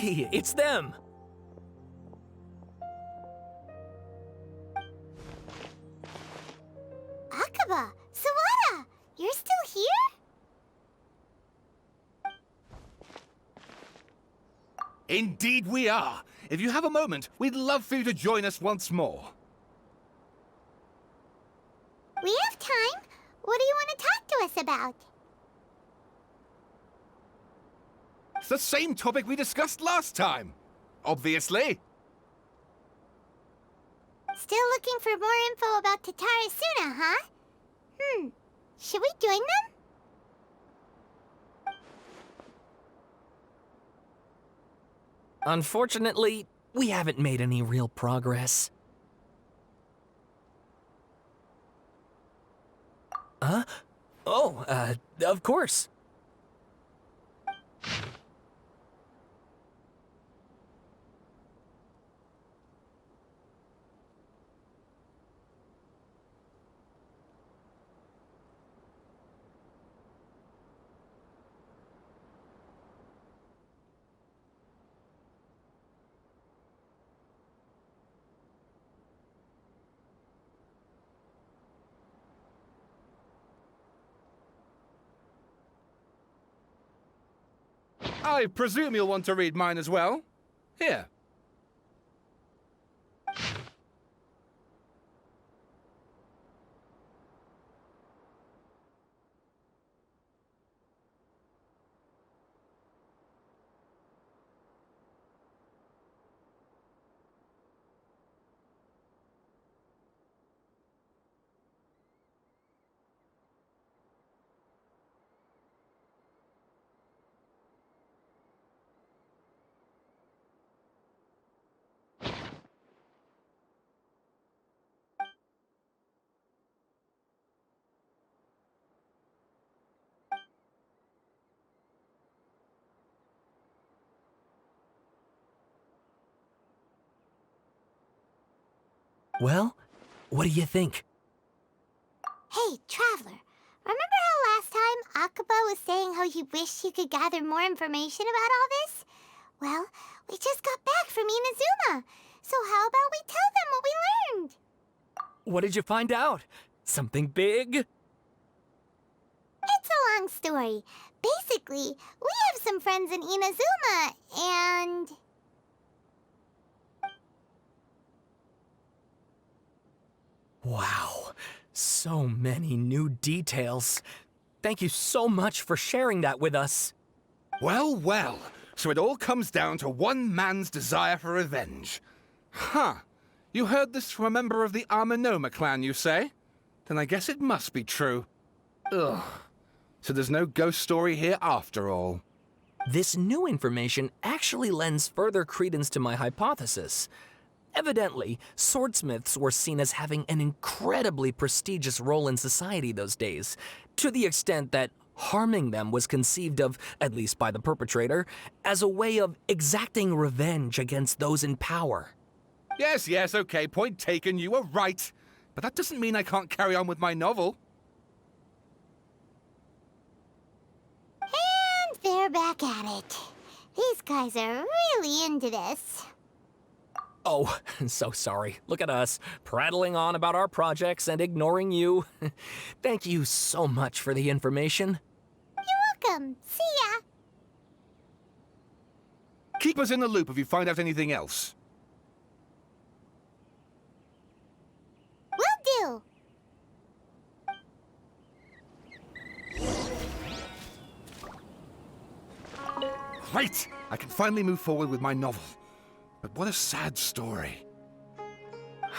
Hey, it's them! Akaba, Sawada, you're still here? Indeed we are. If you have a moment, we'd love for you to join us once more. We have time. What do you want to talk to us about? It's the same topic we discussed last time. Obviously. Still looking for more info about Tatarasuna, huh? Should we join them? Unfortunately, we haven't made any real progress. Huh? Oh, of course. I presume you'll want to read mine as well. Here. Well, what do you think? Hey, Traveler. Remember how last time Akaba was saying how he wished he could gather more information about all this? Well, we just got back from Inazuma. So how about we tell them what we learned? What did you find out? Something big? It's a long story. Basically, we have some friends in Inazuma, and... Wow, so many new details. Thank you so much for sharing that with us. Well, well. So it all comes down to one man's desire for revenge. Huh. You heard this from a member of the Armanoma clan, you say? Then I guess it must be true. Ugh. So there's no ghost story here after all. This new information actually lends further credence to my hypothesis. Evidently, swordsmiths were seen as having an incredibly prestigious role in society those days, to the extent that harming them was conceived of, at least by the perpetrator, as a way of exacting revenge against those in power. Yes, okay, point taken, you were right. But that doesn't mean I can't carry on with my novel. And they're back at it. These guys are really into this. Oh, so sorry. Look at us, prattling on about our projects and ignoring you. Thank you so much for the information. You're welcome. See ya. Keep us in the loop if you find out anything else. Will do. Great! I can finally move forward with my novel. But what a sad story.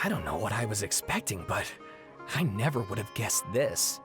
I don't know what I was expecting, but I never would have guessed this.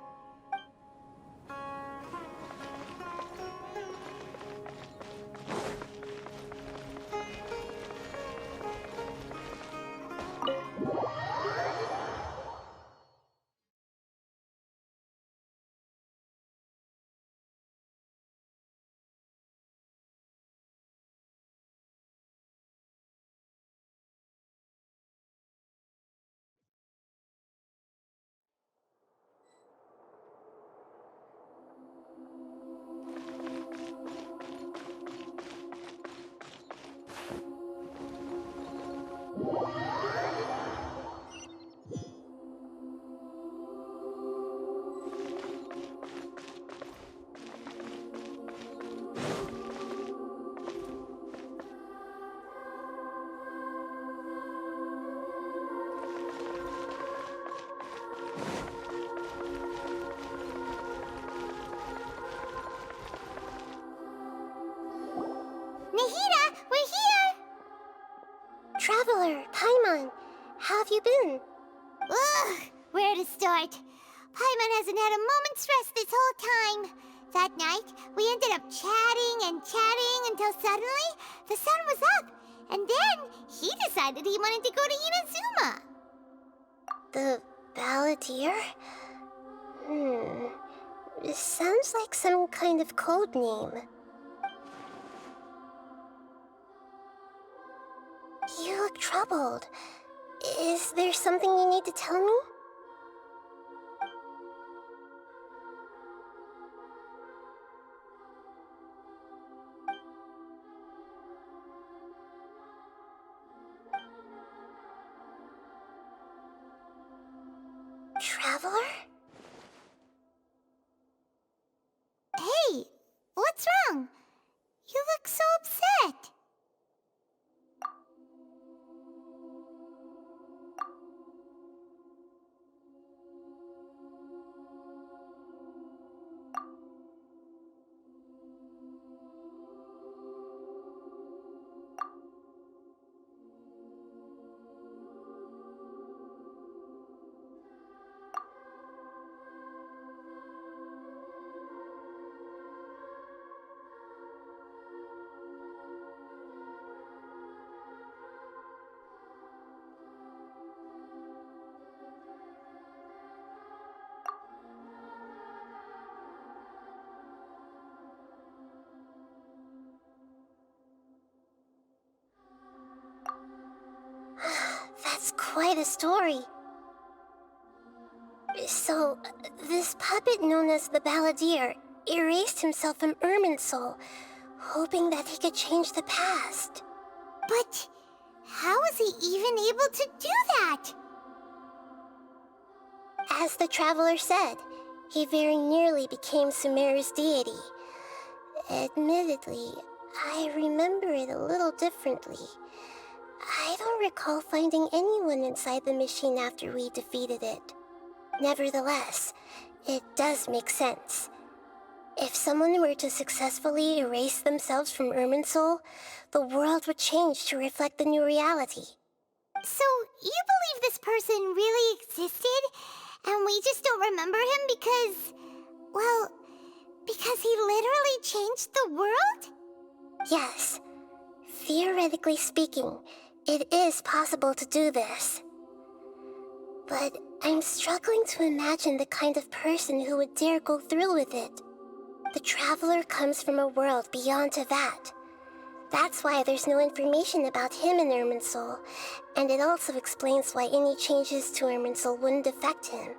stressed this whole time. That night, we ended up chatting and chatting until suddenly the sun was up. And then he decided he wanted to go to Inazuma. The Balladeer? It sounds like some kind of code name. You look troubled. Is there something you need to tell me? Traveler? Hey, what's wrong? You look so upset. That's quite a story. So, this puppet known as the Balladeer erased himself from Irminsul, hoping that he could change the past. But how was he even able to do that? As the Traveler said, he very nearly became Sumeru's deity. Admittedly, I remember it a little differently. I don't recall finding anyone inside the machine after we defeated it. Nevertheless, it does make sense. If someone were to successfully erase themselves from Irminsul, the world would change to reflect the new reality. So, you believe this person really existed, and we just don't remember him because... well, because he literally changed the world? Yes. Theoretically speaking, it is possible to do this. But I'm struggling to imagine the kind of person who would dare go through with it. The Traveler comes from a world beyond Tevat. That's why there's no information about him in Irminsul, and it also explains why any changes to Irminsul wouldn't affect him.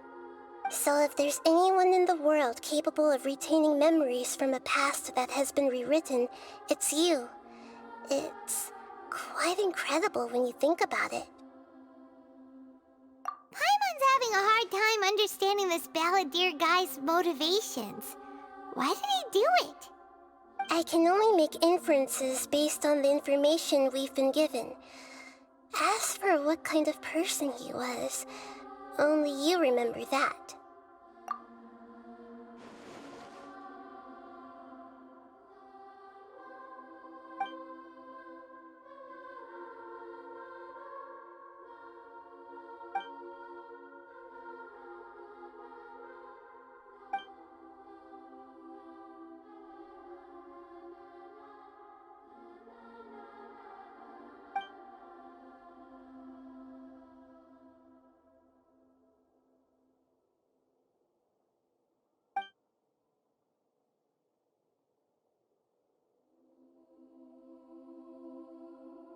So if there's anyone in the world capable of retaining memories from a past that has been rewritten, it's you. It's quite incredible when you think about it. Paimon's having a hard time understanding this Balladeer guy's motivations. Why did he do it? I can only make inferences based on the information we've been given. As for what kind of person he was, only you remember that.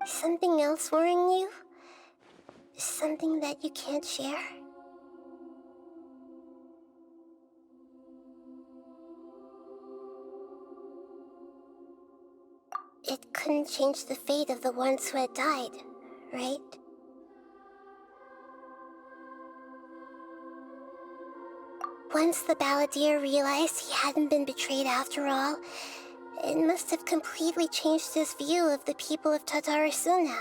Something else worrying you? Something that you can't share? It couldn't change the fate of the ones who had died, right? Once the Balladeer realized he hadn't been betrayed after all, it must have completely changed his view of the people of Tatarasuna.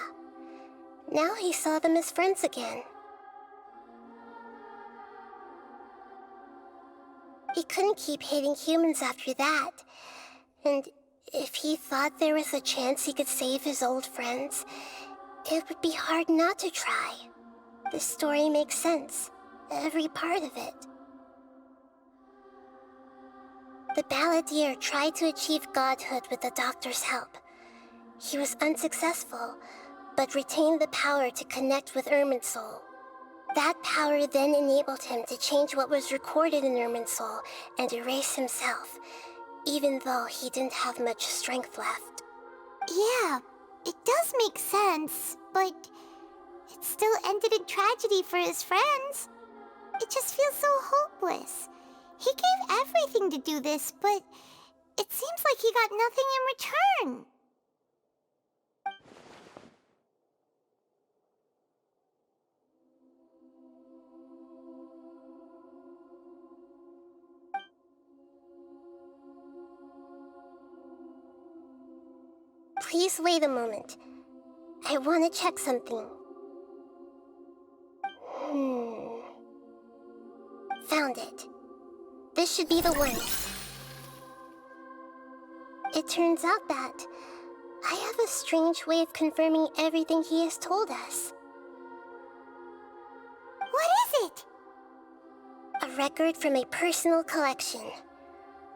Now he saw them as friends again. He couldn't keep hating humans after that. And if he thought there was a chance he could save his old friends, it would be hard not to try. The story makes sense. Every part of it. The balladeer tried to achieve godhood with the doctor's help. He was unsuccessful, but retained the power to connect with Irminsul. That power then enabled him to change what was recorded in Irminsul and erase himself, even though he didn't have much strength left. Yeah, it does make sense, but it still ended in tragedy for his friends. It just feels so hopeless. He gave everything to do this, but it seems like he got nothing in return. Please wait a moment. I want to check something. Found it. This should be the one. It turns out that I have a strange way of confirming everything he has told us. What is it? A record from a personal collection.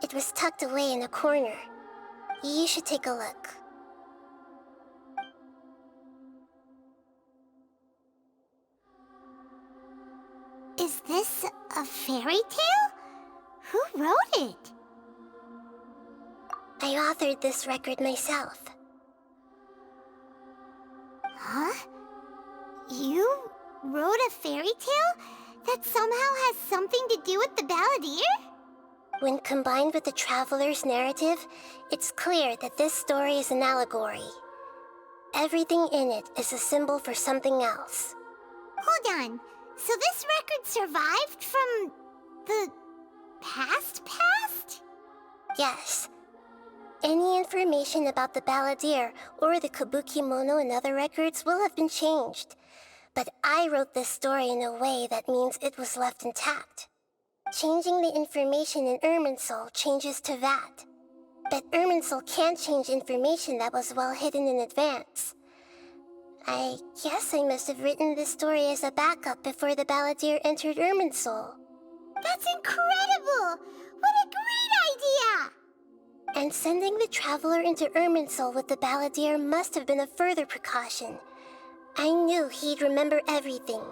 It was tucked away in a corner. You should take a look. Is this a fairy tale? Who wrote it? I authored this record myself. Huh? You wrote a fairy tale that somehow has something to do with the balladeer? When combined with the Traveler's narrative, it's clear that this story is an allegory. Everything in it is a symbol for something else. Hold on. So this record survived from the past? Yes. Any information about the balladeer or the Kabukimono and other records will have been changed. But I wrote this story in a way that means it was left intact. Changing the information in Irminsul changes to that. But Irminsul can't change information that was well hidden in advance. I guess I must have written this story as a backup before the balladeer entered Irminsul. That's incredible! What a great idea! And sending the Traveler into Irminsul with the balladeer must have been a further precaution. I knew he'd remember everything.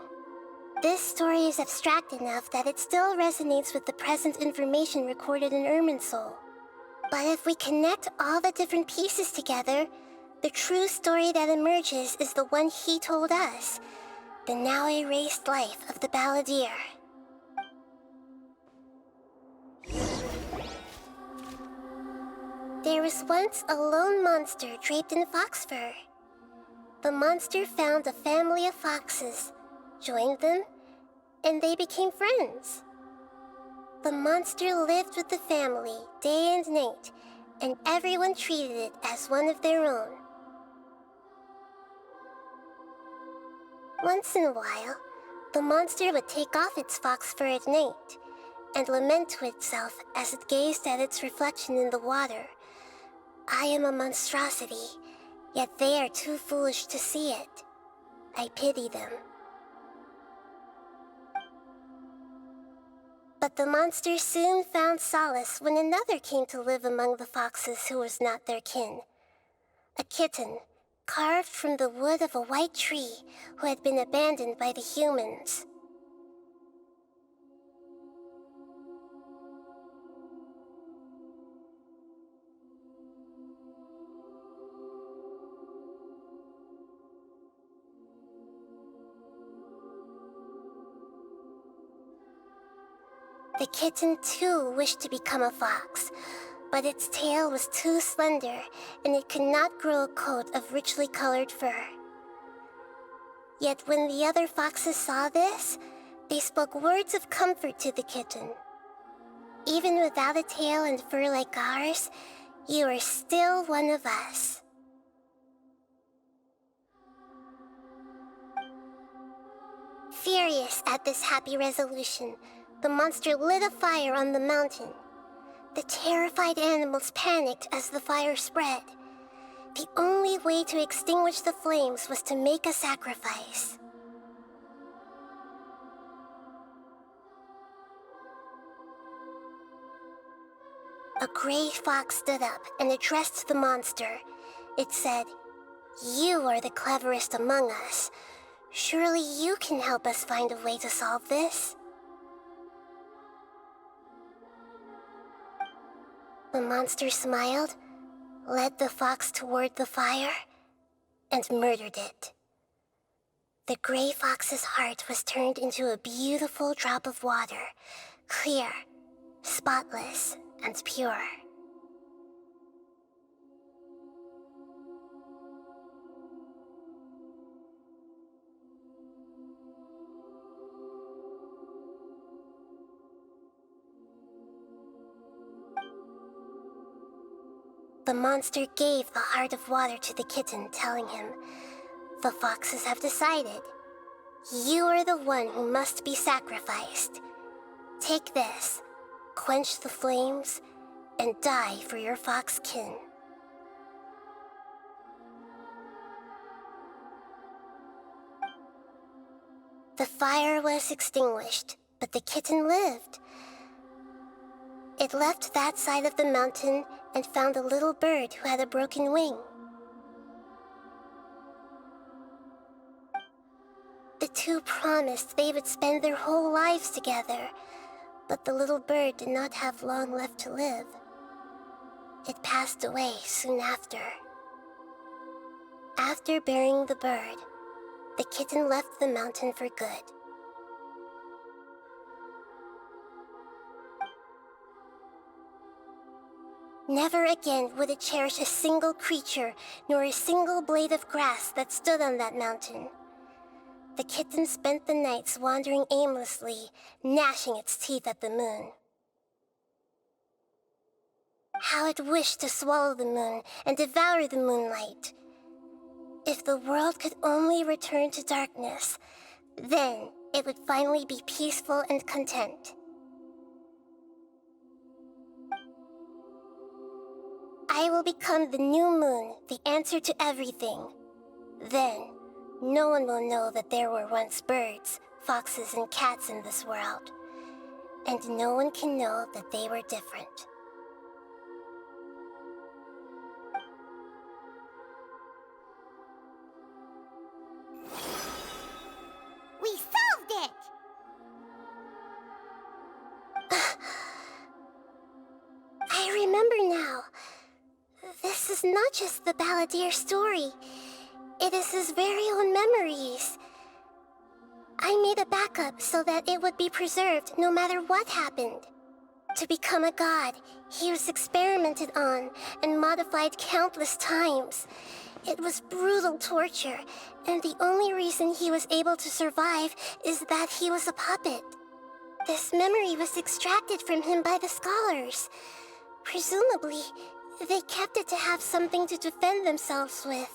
This story is abstract enough that it still resonates with the present information recorded in Irminsul. But if we connect all the different pieces together, the true story that emerges is the one he told us, the now erased life of the balladeer. There was once a lone monster draped in fox fur. The monster found a family of foxes, joined them, and they became friends. The monster lived with the family day and night, and everyone treated it as one of their own. Once in a while, the monster would take off its fox fur at night and lament to itself as it gazed at its reflection in the water. I am a monstrosity, yet they are too foolish to see it. I pity them. But the monster soon found solace when another came to live among the foxes who was not their kin. A kitten, carved from the wood of a white tree who had been abandoned by the humans. The kitten too wished to become a fox, but its tail was too slender and it could not grow a coat of richly colored fur. Yet when the other foxes saw this, they spoke words of comfort to the kitten. Even without a tail and fur like ours, you are still one of us. Furious at this happy resolution, the monster lit a fire on the mountain. The terrified animals panicked as the fire spread. The only way to extinguish the flames was to make a sacrifice. a gray fox stood up and addressed the monster. It said, "You are the cleverest among us. Surely you can help us find a way to solve this." The monster smiled, led the fox toward the fire, and murdered it. The gray fox's heart was turned into a beautiful drop of water, clear, spotless, and pure. The monster gave the heart of water to the kitten, telling him, "The foxes have decided. You are the one who must be sacrificed. Take this, quench the flames, and die for your fox kin." The fire was extinguished, but the kitten lived. It left that side of the mountain and found a little bird who had a broken wing. The two promised they would spend their whole lives together, but the little bird did not have long left to live. It passed away soon after. After burying the bird, the kitten left the mountain for good. Never again would it cherish a single creature, nor a single blade of grass that stood on that mountain. The kitten spent the nights wandering aimlessly, gnashing its teeth at the moon. How it wished to swallow the moon and devour the moonlight. If the world could only return to darkness, then it would finally be peaceful and content. I will become the new moon, the answer to everything. Then, no one will know that there were once birds, foxes, and cats in this world. And no one can know that they were different. We solved it! I remember now. This is not just the Balladeer's story. It is his very own memories. I made a backup so that it would be preserved no matter what happened. To become a god, he was experimented on and modified countless times. It was brutal torture, and the only reason he was able to survive is that he was a puppet. This memory was extracted from him by the scholars. Presumably, they kept it to have something to defend themselves with.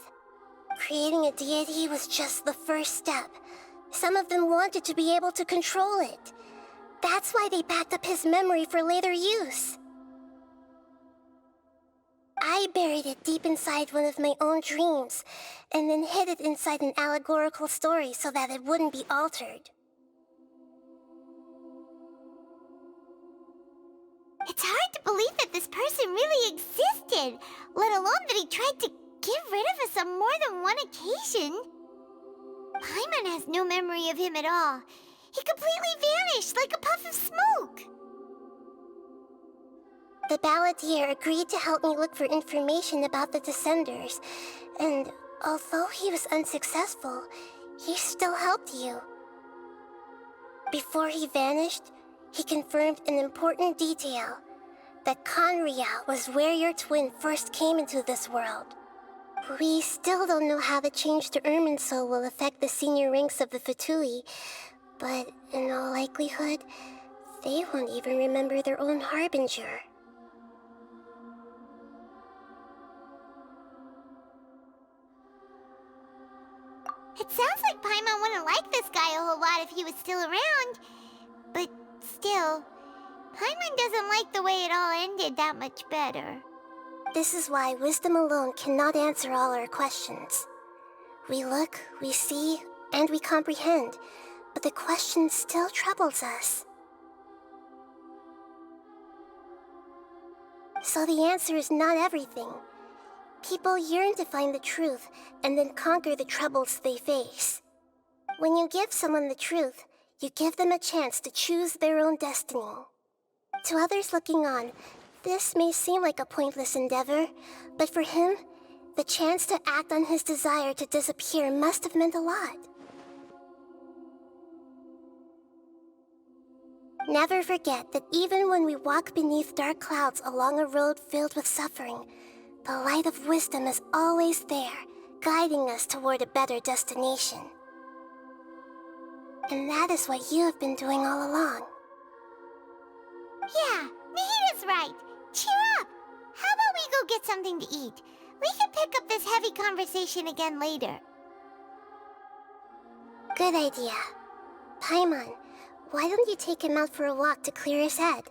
Creating a deity was just the first step. Some of them wanted to be able to control it. That's why they backed up his memory for later use. I buried it deep inside one of my own dreams, and then hid it inside an allegorical story so that it wouldn't be altered. It's hard to believe that this person really existed, let alone that he tried to get rid of us on more than one occasion. Paimon has no memory of him at all. He completely vanished like a puff of smoke. The Balladeer agreed to help me look for information about the Descenders, and although he was unsuccessful, he still helped you. Before he vanished, he confirmed an important detail, that Conria was where your twin first came into this world. We still don't know how the change to Irminsul will affect the senior ranks of the Fatui, but in all likelihood, they won't even remember their own Harbinger. It sounds like Paimon wouldn't like this guy a whole lot if he was still around. But still, Paimon doesn't like the way it all ended that much better. This is why wisdom alone cannot answer all our questions. We look, we see, and we comprehend, but the question still troubles us. So the answer is not everything. People yearn to find the truth and then conquer the troubles they face. When you give someone the truth, you give them a chance to choose their own destiny. To others looking on, this may seem like a pointless endeavor, but for him, the chance to act on his desire to disappear must have meant a lot. Never forget that even when we walk beneath dark clouds along a road filled with suffering, the light of wisdom is always there, guiding us toward a better destination. And that is what you have been doing all along. Yeah, Nahita's right. Cheer up. How about we go get something to eat? We can pick up this heavy conversation again later. Good idea. Paimon, why don't you take him out for a walk to clear his head?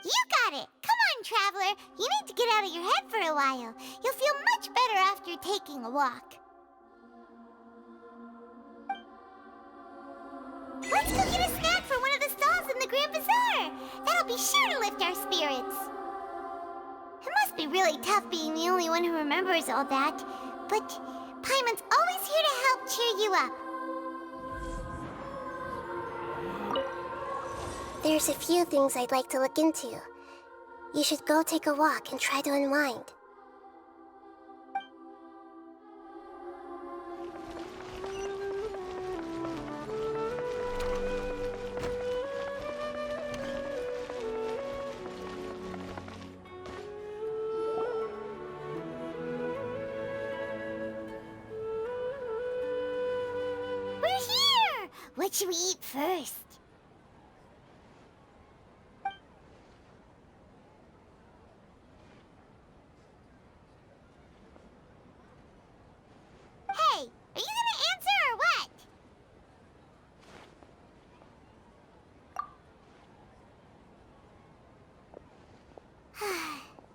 You got it. Come on, Traveler. You need to get out of your head for a while. You'll feel much better after taking a walk. Let's go get a snack from one of the stalls in the Grand Bazaar. That'll be sure to lift our spirits. It must be really tough being the only one who remembers all that. But Paimon's always here to help cheer you up. There's a few things I'd like to look into. You should go take a walk and try to unwind. We're here! What should we eat first? Hey, are you gonna answer or what?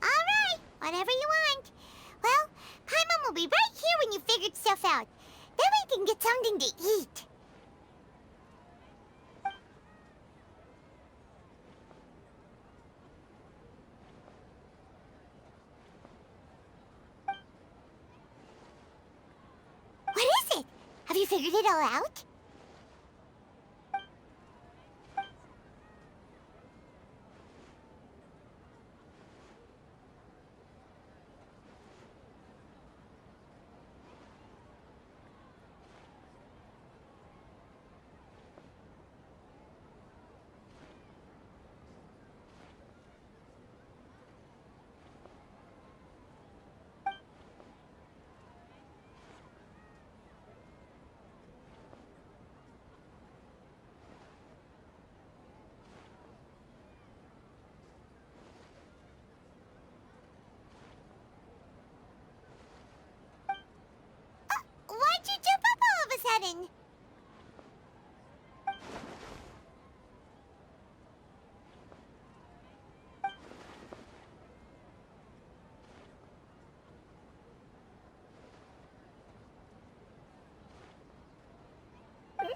All right, whatever you want. Well, Paimon will be right here when you figured stuff out. Then we can get something to eat. What is it? Have you figured it all out? Why'd you jump up all of a sudden?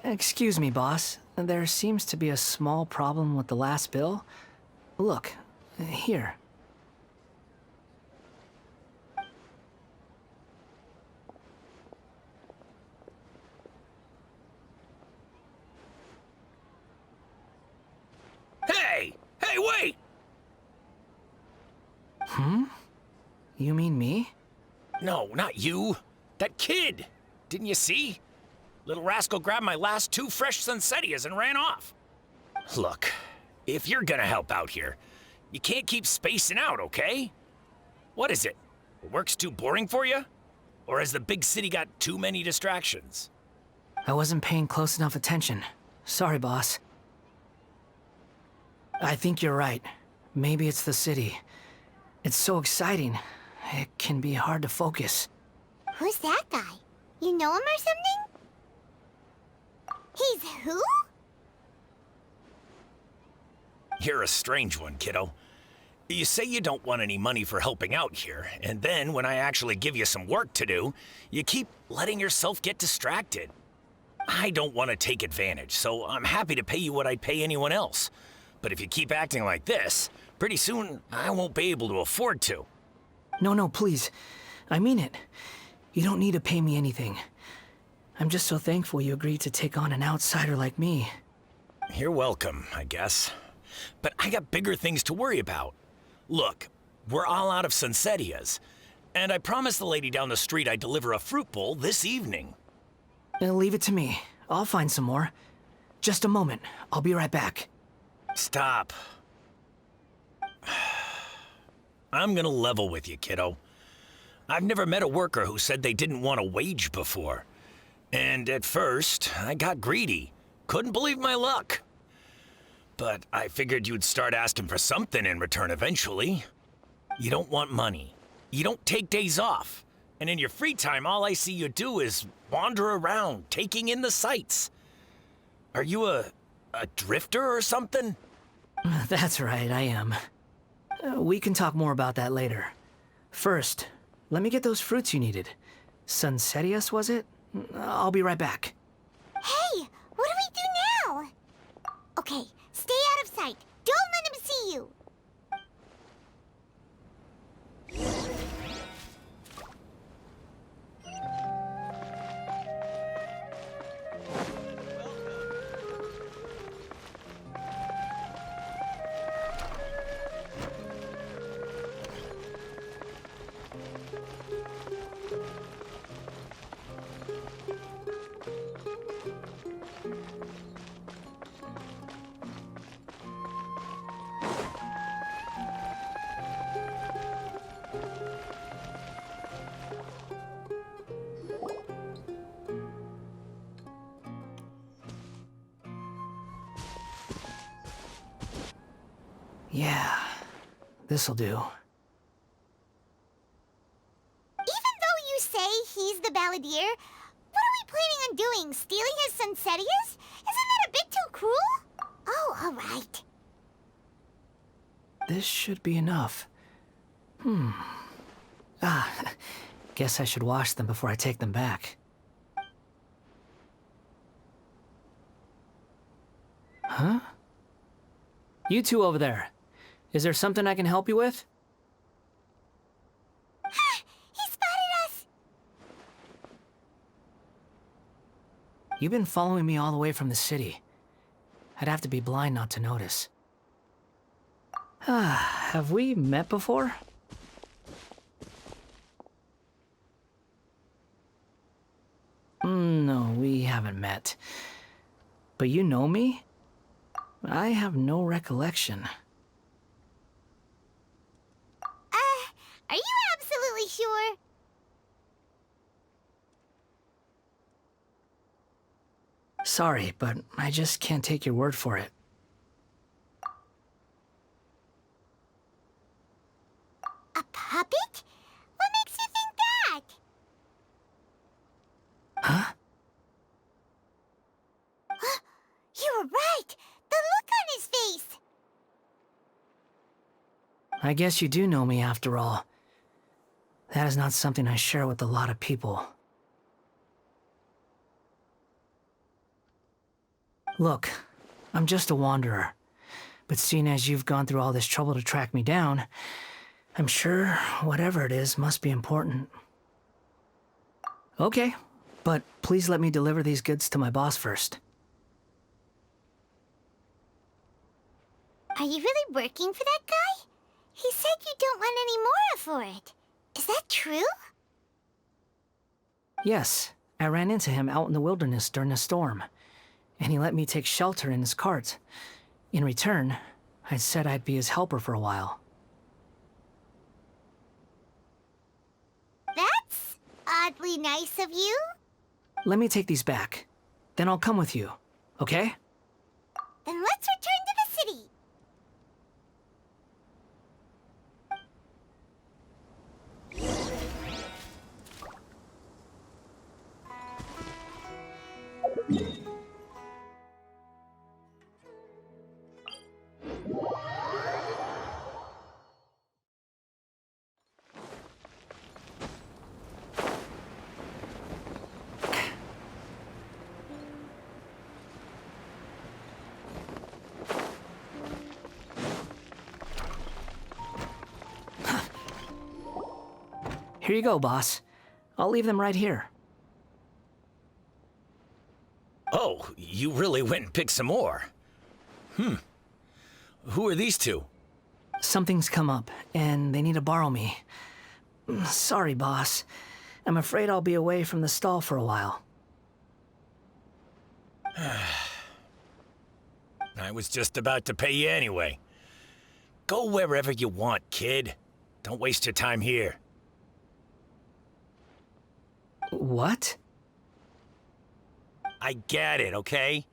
Excuse me, boss. There seems to be a small problem with the last bill. Look, here. Hey! Hey, wait! You mean me? No, not you. That kid! Didn't you see? Little rascal grabbed my last 2 fresh Sunsettias and ran off. Look, if you're gonna help out here, you can't keep spacing out, okay? What is it? Work's too boring for you? Or has the big city got too many distractions? I wasn't paying close enough attention. Sorry, boss. I think you're right. Maybe it's the city. It's so exciting. It can be hard to focus. Who's that guy? You know him or something? He's who? You're a strange one, kiddo. You say you don't want any money for helping out here, and then when I actually give you some work to do, you keep letting yourself get distracted. I don't want to take advantage, so I'm happy to pay you what I'd pay anyone else. But if you keep acting like this, Pretty soon, I won't be able to afford to. No, please. I mean it. You don't need to pay me anything. I'm just so thankful you agreed to take on an outsider like me. You're welcome, I guess. But I got bigger things to worry about. Look, we're all out of Sunsetias, and I promised the lady down the street I'd deliver a fruit bowl this evening. Leave it to me. I'll find some more. Just a moment. I'll be right back. Stop. I'm gonna level with you, kiddo. I've never met a worker who said they didn't want a wage before. And at first, I got greedy. Couldn't believe my luck. But I figured you'd start asking for something in return eventually. You don't want money. You don't take days off. And in your free time, all I see you do is wander around, taking in the sights. Are you a drifter or something? That's right, I am. We can talk more about that later. First, let me get those fruits you needed. Sunsetias, was it? I'll be right back. Hey, what do we do now? Okay, stay out of sight. Don't let him see you. Yeah, this'll do. Even though you say he's the balladeer, what are we planning on doing? Stealing his Sunsetias? Isn't that a bit too cruel? Oh, all right. This should be enough. Guess I should wash them before I take them back. Huh? You two over there. Is there something I can help you with? He spotted us! You've been following me all the way from the city. I'd have to be blind not to notice. Have we met before? No, we haven't met. But you know me? I have no recollection. Are you absolutely sure? Sorry, but I just can't take your word for it. A puppet? What makes you think that? Huh? You were right! The look on his face! I guess you do know me after all. That is not something I share with a lot of people. Look, I'm just a wanderer. But seeing as you've gone through all this trouble to track me down, I'm sure whatever it is must be important. Okay, but please let me deliver these goods to my boss first. Are you really working for that guy? He said you don't want any more for it. Is that true? Yes, I ran into him out in the wilderness during a storm, and he let me take shelter in his cart. In return, I said I'd be his helper for a while. That's oddly nice of you. Let me take these back. Then I'll come with you, okay? Then let's return to the city. Here you go, boss. I'll leave them right here. Oh, you really went and picked some more. Who are these two? Something's come up, and they need to borrow me. Sorry, boss. I'm afraid I'll be away from the stall for a while. I was just about to pay you anyway. Go wherever you want, kid. Don't waste your time here. What? I get it, okay?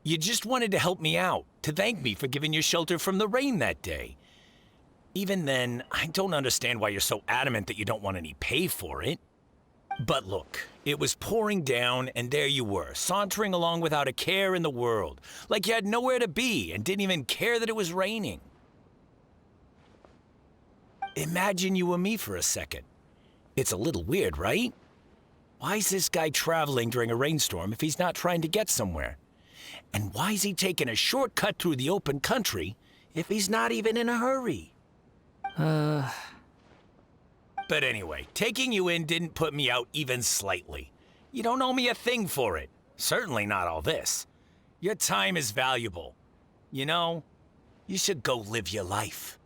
You just wanted to help me out, to thank me for giving you shelter from the rain that day. Even then, I don't understand why you're so adamant that you don't want any pay for it. But look, it was pouring down, and there you were, sauntering along without a care in the world, like you had nowhere to be and didn't even care that it was raining. Imagine you were me for a second. It's a little weird, right? Why is this guy traveling during a rainstorm if he's not trying to get somewhere? And why is he taking a shortcut through the open country if he's not even in a hurry? But anyway, taking you in didn't put me out even slightly. You don't owe me a thing for it. Certainly not all this. Your time is valuable. You know, you should go live your life.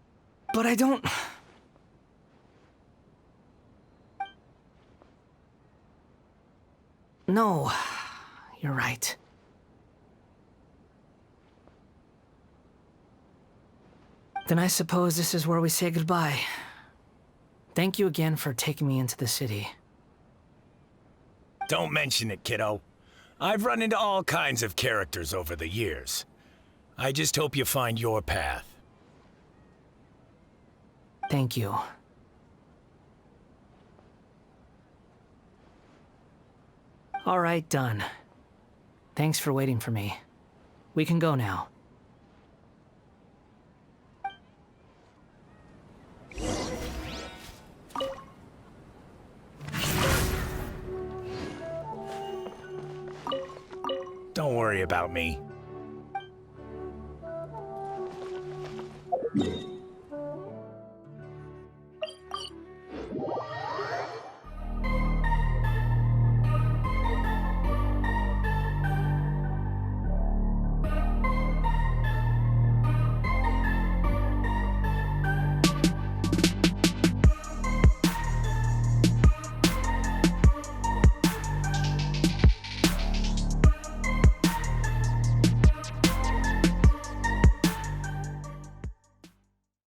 But I don't... No, you're right. Then I suppose this is where we say goodbye. Thank you again for taking me into the city. Don't mention it, kiddo. I've run into all kinds of characters over the years. I just hope you find your path. Thank you. All right, done. Thanks for waiting for me. We can go now. Don't worry about me.